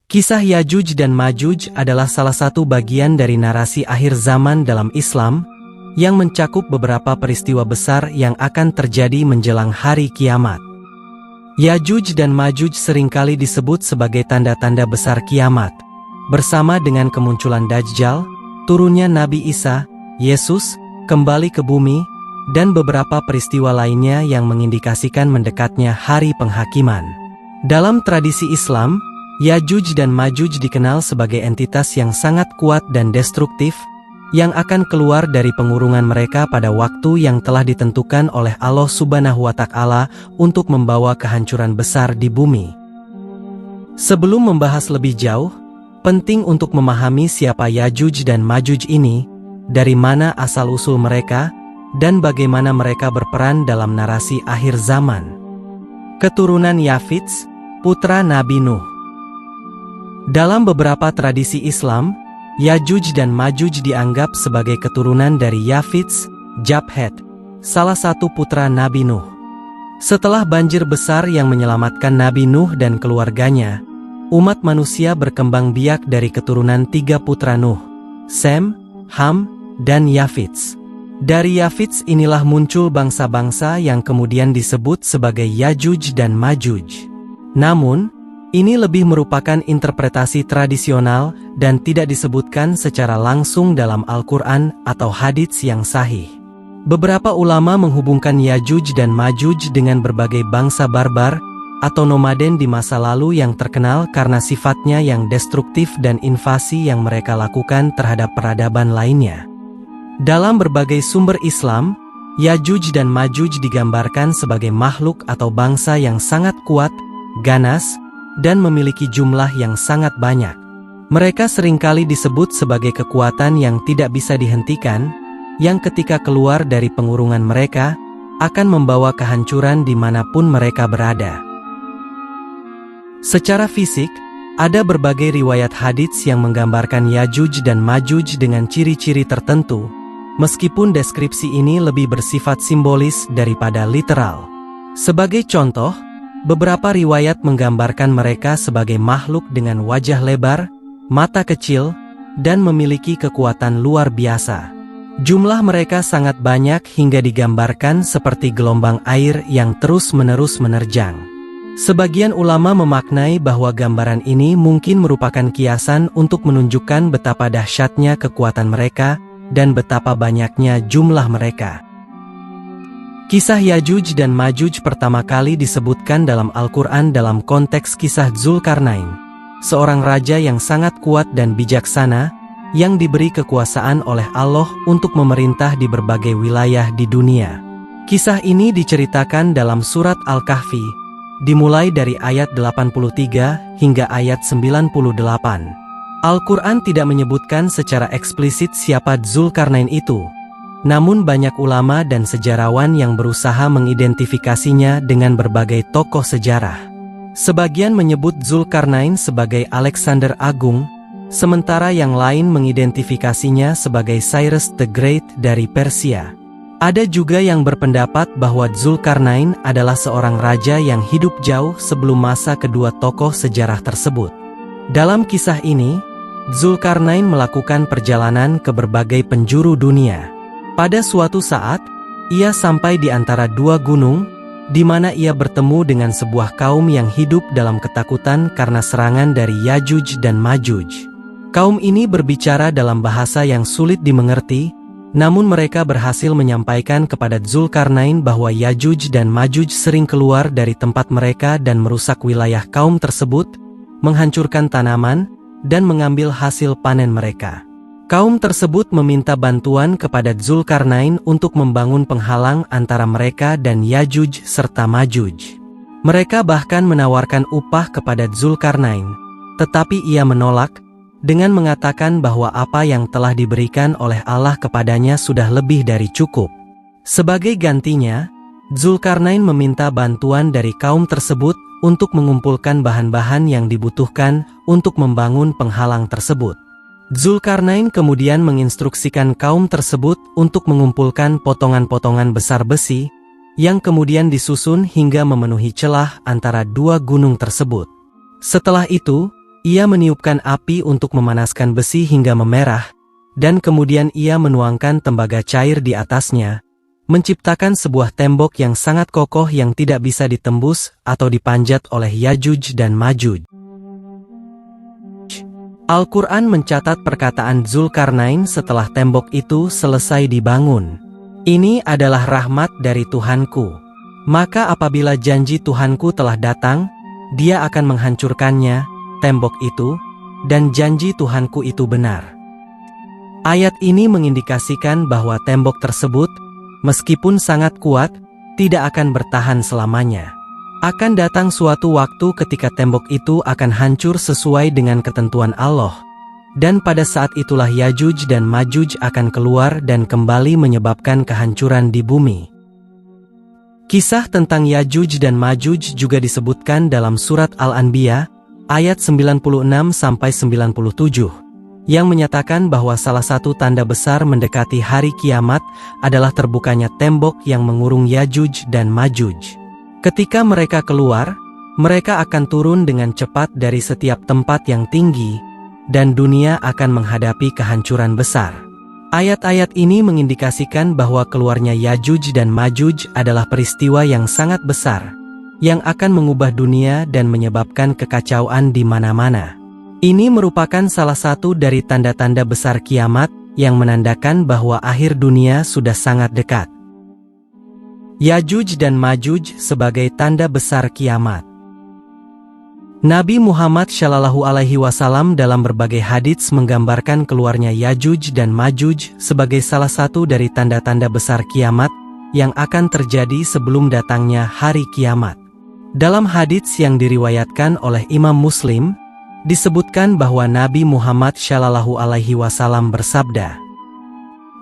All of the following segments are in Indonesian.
Kisah Yajuj dan Majuj adalah salah satu bagian dari narasi akhir zaman dalam Islam yang mencakup beberapa peristiwa besar yang akan terjadi menjelang hari kiamat. Yajuj dan Majuj seringkali disebut sebagai tanda-tanda besar kiamat, bersama dengan kemunculan Dajjal, turunnya Nabi Isa, Yesus, kembali ke bumi, dan beberapa peristiwa lainnya yang mengindikasikan mendekatnya hari penghakiman. Dalam tradisi Islam, Yajuj dan Majuj dikenal sebagai entitas yang sangat kuat dan destruktif, yang akan keluar dari pengurungan mereka pada waktu yang telah ditentukan oleh Allah Subhanahu wa Ta'ala untuk membawa kehancuran besar di bumi. Sebelum membahas lebih jauh, penting untuk memahami siapa Yajuj dan Majuj ini, dari mana asal-usul mereka, dan bagaimana mereka berperan dalam narasi akhir zaman. Keturunan Yafits, putra Nabi Nuh. Dalam beberapa tradisi Islam, Yajuj dan Majuj dianggap sebagai keturunan dari Yafits, Japhet, salah satu putra Nabi Nuh. Setelah banjir besar yang menyelamatkan Nabi Nuh dan keluarganya, umat manusia berkembang biak dari keturunan tiga putra Nuh, Sem, Ham, dan Yafits. Dari Yafits inilah muncul bangsa-bangsa yang kemudian disebut sebagai Yajuj dan Majuj. Namun, ini lebih merupakan interpretasi tradisional dan tidak disebutkan secara langsung dalam Al-Quran atau hadits yang sahih. Beberapa ulama menghubungkan Yajuj dan Majuj dengan berbagai bangsa barbar atau nomaden di masa lalu yang terkenal karena sifatnya yang destruktif dan invasi yang mereka lakukan terhadap peradaban lainnya. Dalam berbagai sumber Islam, Yajuj dan Majuj digambarkan sebagai makhluk atau bangsa yang sangat kuat, ganas, dan memiliki jumlah yang sangat banyak. Mereka seringkali disebut sebagai kekuatan yang tidak bisa dihentikan, yang ketika keluar dari pengurungan mereka, akan membawa kehancuran dimanapun mereka berada. Secara fisik, ada berbagai riwayat hadits yang menggambarkan Yajuj dan Majuj dengan ciri-ciri tertentu, meskipun deskripsi ini lebih bersifat simbolis daripada literal. Sebagai contoh, beberapa riwayat menggambarkan mereka sebagai makhluk dengan wajah lebar, mata kecil, dan memiliki kekuatan luar biasa. Jumlah mereka sangat banyak hingga digambarkan seperti gelombang air yang terus-menerus menerjang. Sebagian ulama memaknai bahwa gambaran ini mungkin merupakan kiasan untuk menunjukkan betapa dahsyatnya kekuatan mereka dan betapa banyaknya jumlah mereka. Kisah Yajuj dan Majuj pertama kali disebutkan dalam Al-Quran dalam konteks kisah Dzulkarnain, seorang raja yang sangat kuat dan bijaksana, yang diberi kekuasaan oleh Allah untuk memerintah di berbagai wilayah di dunia. Kisah ini diceritakan dalam surat Al-Kahfi, dimulai dari ayat 83 hingga ayat 98. Al-Quran tidak menyebutkan secara eksplisit siapa Dzulkarnain itu, namun banyak ulama dan sejarawan yang berusaha mengidentifikasinya dengan berbagai tokoh sejarah. Sebagian menyebut Dzulkarnain sebagai Alexander Agung, sementara yang lain mengidentifikasinya sebagai Cyrus the Great dari Persia. Ada juga yang berpendapat bahwa Dzulkarnain adalah seorang raja yang hidup jauh sebelum masa kedua tokoh sejarah tersebut. Dalam kisah ini, Dzulkarnain melakukan perjalanan ke berbagai penjuru dunia. Pada suatu saat, ia sampai di antara dua gunung, di mana ia bertemu dengan sebuah kaum yang hidup dalam ketakutan karena serangan dari Yajuj dan Majuj. Kaum ini berbicara dalam bahasa yang sulit dimengerti, namun mereka berhasil menyampaikan kepada Dzulkarnain bahwa Yajuj dan Majuj sering keluar dari tempat mereka dan merusak wilayah kaum tersebut, menghancurkan tanaman, dan mengambil hasil panen mereka. Kaum tersebut meminta bantuan kepada Dzulkarnain untuk membangun penghalang antara mereka dan Yajuj serta Majuj. Mereka bahkan menawarkan upah kepada Dzulkarnain, tetapi ia menolak, dengan mengatakan bahwa apa yang telah diberikan oleh Allah kepadanya sudah lebih dari cukup. Sebagai gantinya, Dzulkarnain meminta bantuan dari kaum tersebut untuk mengumpulkan bahan-bahan yang dibutuhkan untuk membangun penghalang tersebut. Dzulkarnain kemudian menginstruksikan kaum tersebut untuk mengumpulkan potongan-potongan besar besi, yang kemudian disusun hingga memenuhi celah antara dua gunung tersebut. Setelah itu, Ia meniupkan api untuk memanaskan besi hingga memerah, dan kemudian ia menuangkan tembaga cair di atasnya, menciptakan sebuah tembok yang sangat kokoh yang tidak bisa ditembus atau dipanjat oleh Yajuj dan Majuj. Al-Quran mencatat perkataan Zulkarnain setelah tembok itu selesai dibangun. Ini adalah rahmat dari Tuhanku. Maka apabila janji Tuhanku telah datang, Dia akan menghancurkannya, tembok itu, dan janji Tuhanku itu benar. Ayat ini mengindikasikan bahwa tembok tersebut, meskipun sangat kuat, tidak akan bertahan selamanya. Akan datang suatu waktu ketika tembok itu akan hancur sesuai dengan ketentuan Allah, dan pada saat itulah Yajuj dan Majuj akan keluar dan kembali menyebabkan kehancuran di bumi. Kisah tentang Yajuj dan Majuj juga disebutkan dalam surat Al-Anbiya, ayat 96-97, yang menyatakan bahwa salah satu tanda besar mendekati hari kiamat adalah terbukanya tembok yang mengurung Yajuj dan Majuj. Ketika mereka keluar, mereka akan turun dengan cepat dari setiap tempat yang tinggi, dan dunia akan menghadapi kehancuran besar. Ayat-ayat ini mengindikasikan bahwa keluarnya Yajuj dan Majuj adalah peristiwa yang sangat besar, yang akan mengubah dunia dan menyebabkan kekacauan di mana-mana. Ini merupakan salah satu dari tanda-tanda besar kiamat yang menandakan bahwa akhir dunia sudah sangat dekat. Yajuj dan Majuj sebagai tanda besar kiamat. Nabi Muhammad SAW dalam berbagai hadits menggambarkan keluarnya Yajuj dan Majuj sebagai salah satu dari tanda-tanda besar kiamat yang akan terjadi sebelum datangnya hari kiamat. Dalam hadits yang diriwayatkan oleh Imam Muslim, disebutkan bahwa Nabi Muhammad SAW bersabda,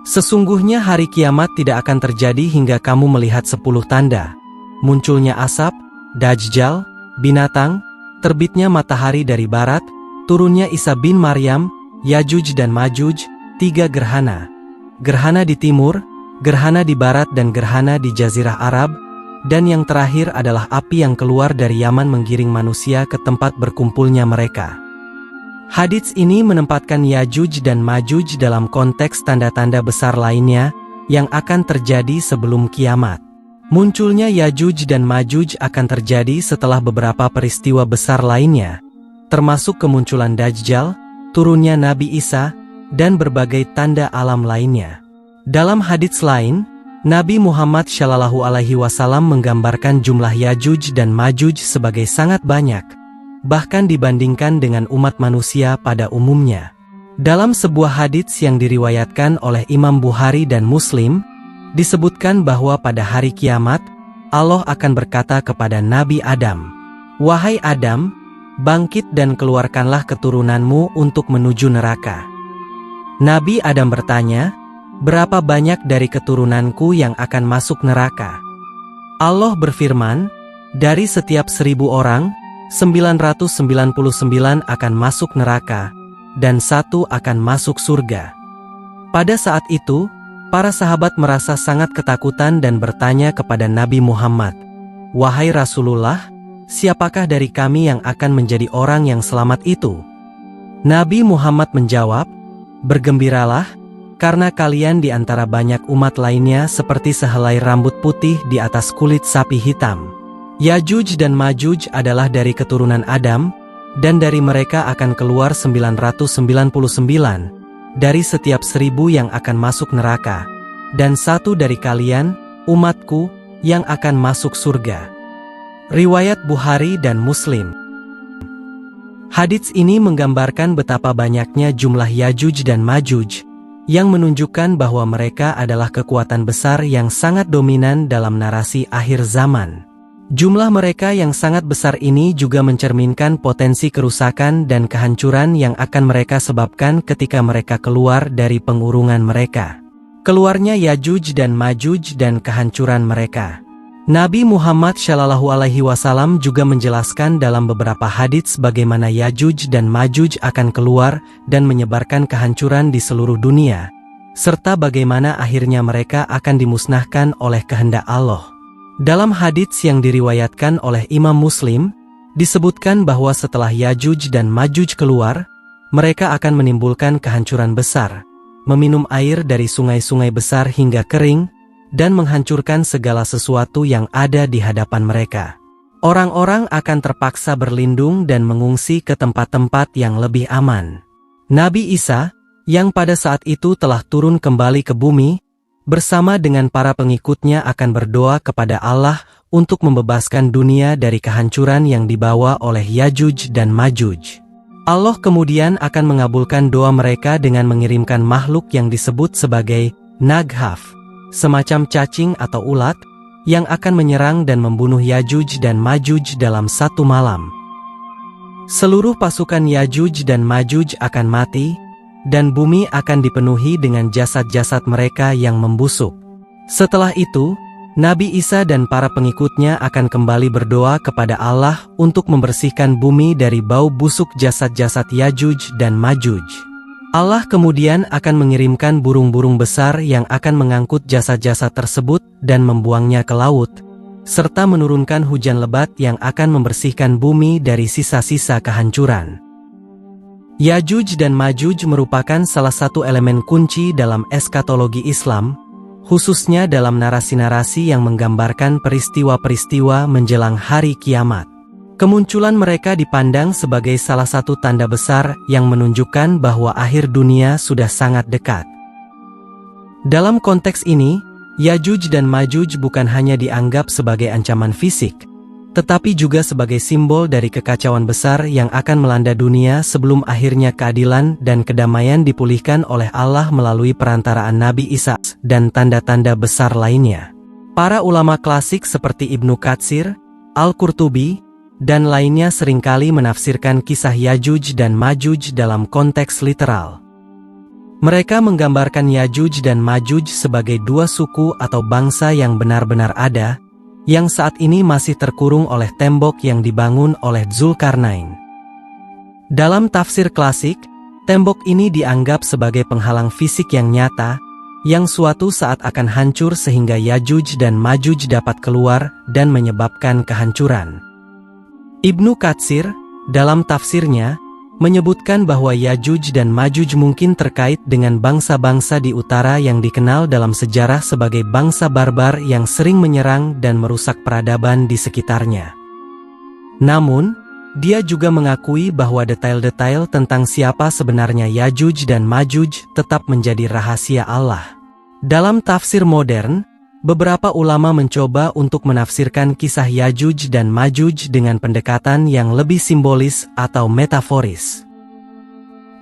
"Sesungguhnya hari kiamat tidak akan terjadi hingga kamu melihat 10 tanda. Munculnya asap, Dajjal, binatang, terbitnya matahari dari barat, turunnya Isa bin Maryam, Yajuj dan Majuj, 3 gerhana. Gerhana di timur, gerhana di barat dan gerhana di Jazirah Arab, dan yang terakhir adalah api yang keluar dari Yaman menggiring manusia ke tempat berkumpulnya mereka." Hadits ini menempatkan Yajuj dan Majuj dalam konteks tanda-tanda besar lainnya yang akan terjadi sebelum kiamat. Munculnya Yajuj dan Majuj akan terjadi setelah beberapa peristiwa besar lainnya, termasuk kemunculan Dajjal, turunnya Nabi Isa, dan berbagai tanda alam lainnya. Dalam hadits lain, Nabi Muhammad SAW menggambarkan jumlah Yajuj dan Majuj sebagai sangat banyak, bahkan dibandingkan dengan umat manusia pada umumnya. Dalam sebuah hadits yang diriwayatkan oleh Imam Bukhari dan Muslim, disebutkan bahwa pada hari kiamat, Allah akan berkata kepada Nabi Adam, "Wahai Adam, bangkit dan keluarkanlah keturunanmu untuk menuju neraka." Nabi Adam bertanya, "Berapa banyak dari keturunanku yang akan masuk neraka?" Allah berfirman, "Dari setiap 1000 orang, 999 akan masuk neraka, dan 1 akan masuk surga." Pada saat itu, para sahabat merasa sangat ketakutan dan bertanya kepada Nabi Muhammad, "Wahai Rasulullah, siapakah dari kami yang akan menjadi orang yang selamat itu?" Nabi Muhammad menjawab, "Bergembiralah, karena kalian di antara banyak umat lainnya seperti sehelai rambut putih di atas kulit sapi hitam." Yajuj dan Majuj adalah dari keturunan Adam, dan dari mereka akan keluar 999, dari setiap 1000 yang akan masuk neraka, dan 1 dari kalian, umatku, yang akan masuk surga. Riwayat Bukhari dan Muslim. Hadits ini menggambarkan betapa banyaknya jumlah Yajuj dan Majuj, yang menunjukkan bahwa mereka adalah kekuatan besar yang sangat dominan dalam narasi akhir zaman. Jumlah mereka yang sangat besar ini juga mencerminkan potensi kerusakan dan kehancuran yang akan mereka sebabkan ketika mereka keluar dari pengurungan mereka. Keluarnya Yajuj dan Majuj dan kehancuran mereka. Nabi Muhammad SAW juga menjelaskan dalam beberapa hadits bagaimana Yajuj dan Majuj akan keluar dan menyebarkan kehancuran di seluruh dunia, serta bagaimana akhirnya mereka akan dimusnahkan oleh kehendak Allah. Dalam hadits yang diriwayatkan oleh Imam Muslim, Disebutkan bahwa setelah Yajuj dan Majuj keluar, mereka akan menimbulkan kehancuran besar, meminum air dari sungai-sungai besar hingga kering, dan menghancurkan segala sesuatu yang ada di hadapan mereka. Orang-orang akan terpaksa berlindung dan mengungsi ke tempat-tempat yang lebih aman. Nabi Isa, yang pada saat itu telah turun kembali ke bumi, bersama dengan para pengikutnya akan berdoa kepada Allah untuk membebaskan dunia dari kehancuran yang dibawa oleh Yajuj dan Majuj. Allah kemudian akan mengabulkan doa mereka dengan mengirimkan makhluk yang disebut sebagai Naghaf, semacam cacing atau ulat, yang akan menyerang dan membunuh Yajuj dan Majuj dalam satu malam. Seluruh pasukan Yajuj dan Majuj akan mati, dan bumi akan dipenuhi dengan jasad-jasad mereka yang membusuk. Setelah itu, Nabi Isa dan para pengikutnya akan kembali berdoa kepada Allah untuk membersihkan bumi dari bau busuk jasad-jasad Yajuj dan Majuj. Allah kemudian akan mengirimkan burung-burung besar yang akan mengangkut jasad-jasad tersebut dan membuangnya ke laut, serta menurunkan hujan lebat yang akan membersihkan bumi dari sisa-sisa kehancuran. Yajuj dan Majuj merupakan salah satu elemen kunci dalam eskatologi Islam, khususnya dalam narasi-narasi yang menggambarkan peristiwa-peristiwa menjelang hari kiamat. Kemunculan mereka dipandang sebagai salah satu tanda besar yang menunjukkan bahwa akhir dunia sudah sangat dekat. Dalam konteks ini, Yajuj dan Majuj bukan hanya dianggap sebagai ancaman fisik, tetapi juga sebagai simbol dari kekacauan besar yang akan melanda dunia sebelum akhirnya keadilan dan kedamaian dipulihkan oleh Allah melalui perantaraan Nabi Isa dan tanda-tanda besar lainnya. Para ulama klasik seperti Ibnu Katsir, Al-Qurtubi, dan lainnya seringkali menafsirkan kisah Yajuj dan Majuj dalam konteks literal. Mereka menggambarkan Yajuj dan Majuj sebagai dua suku atau bangsa yang benar-benar ada, yang saat ini masih terkurung oleh tembok yang dibangun oleh Dzulkarnain. Dalam tafsir klasik, tembok ini dianggap sebagai penghalang fisik yang nyata, yang suatu saat akan hancur sehingga Yajuj dan Majuj dapat keluar dan menyebabkan kehancuran. Ibnu Katsir, dalam tafsirnya, menyebutkan bahwa Yajuj dan Majuj mungkin terkait dengan bangsa-bangsa di utara yang dikenal dalam sejarah sebagai bangsa barbar yang sering menyerang dan merusak peradaban di sekitarnya. Namun, dia juga mengakui bahwa detail-detail tentang siapa sebenarnya Yajuj dan Majuj tetap menjadi rahasia Allah. Dalam tafsir modern, beberapa ulama mencoba untuk menafsirkan kisah Yajuj dan Majuj dengan pendekatan yang lebih simbolis atau metaforis.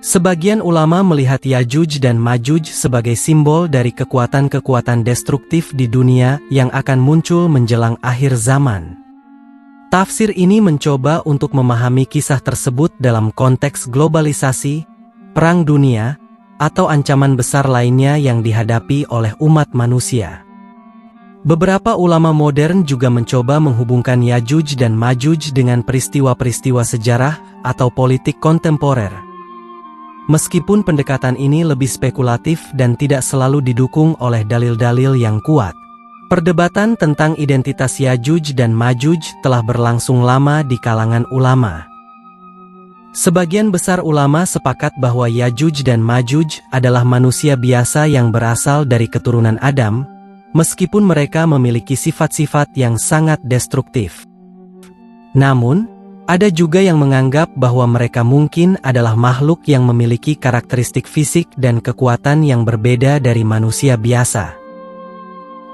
Sebagian ulama melihat Yajuj dan Majuj sebagai simbol dari kekuatan-kekuatan destruktif di dunia yang akan muncul menjelang akhir zaman. Tafsir ini mencoba untuk memahami kisah tersebut dalam konteks globalisasi, perang dunia, atau ancaman besar lainnya yang dihadapi oleh umat manusia. Beberapa ulama modern juga mencoba menghubungkan Yajuj dan Majuj dengan peristiwa-peristiwa sejarah atau politik kontemporer. Meskipun pendekatan ini lebih spekulatif dan tidak selalu didukung oleh dalil-dalil yang kuat. Perdebatan tentang identitas Yajuj dan Majuj telah berlangsung lama di kalangan ulama. Sebagian besar ulama sepakat bahwa Yajuj dan Majuj adalah manusia biasa yang berasal dari keturunan Adam, meskipun mereka memiliki sifat-sifat yang sangat destruktif. Namun, ada juga yang menganggap bahwa mereka mungkin adalah makhluk yang memiliki karakteristik fisik dan kekuatan yang berbeda dari manusia biasa.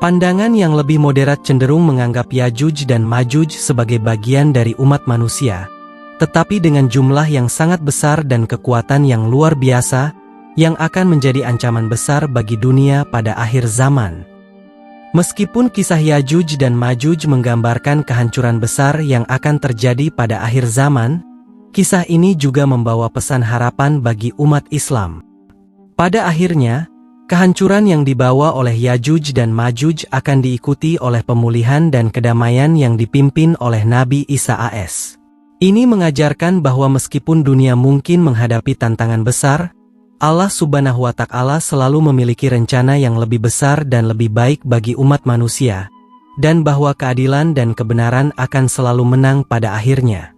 Pandangan yang lebih moderat cenderung menganggap Yajuj dan Majuj sebagai bagian dari umat manusia, tetapi dengan jumlah yang sangat besar dan kekuatan yang luar biasa, yang akan menjadi ancaman besar bagi dunia pada akhir zaman. Meskipun kisah Yajuj dan Majuj menggambarkan kehancuran besar yang akan terjadi pada akhir zaman, kisah ini juga membawa pesan harapan bagi umat Islam. Pada akhirnya, kehancuran yang dibawa oleh Yajuj dan Majuj akan diikuti oleh pemulihan dan kedamaian yang dipimpin oleh Nabi Isa AS. Ini mengajarkan bahwa meskipun dunia mungkin menghadapi tantangan besar, Allah Subhanahu wa Ta'ala selalu memiliki rencana yang lebih besar dan lebih baik bagi umat manusia, dan bahwa keadilan dan kebenaran akan selalu menang pada akhirnya.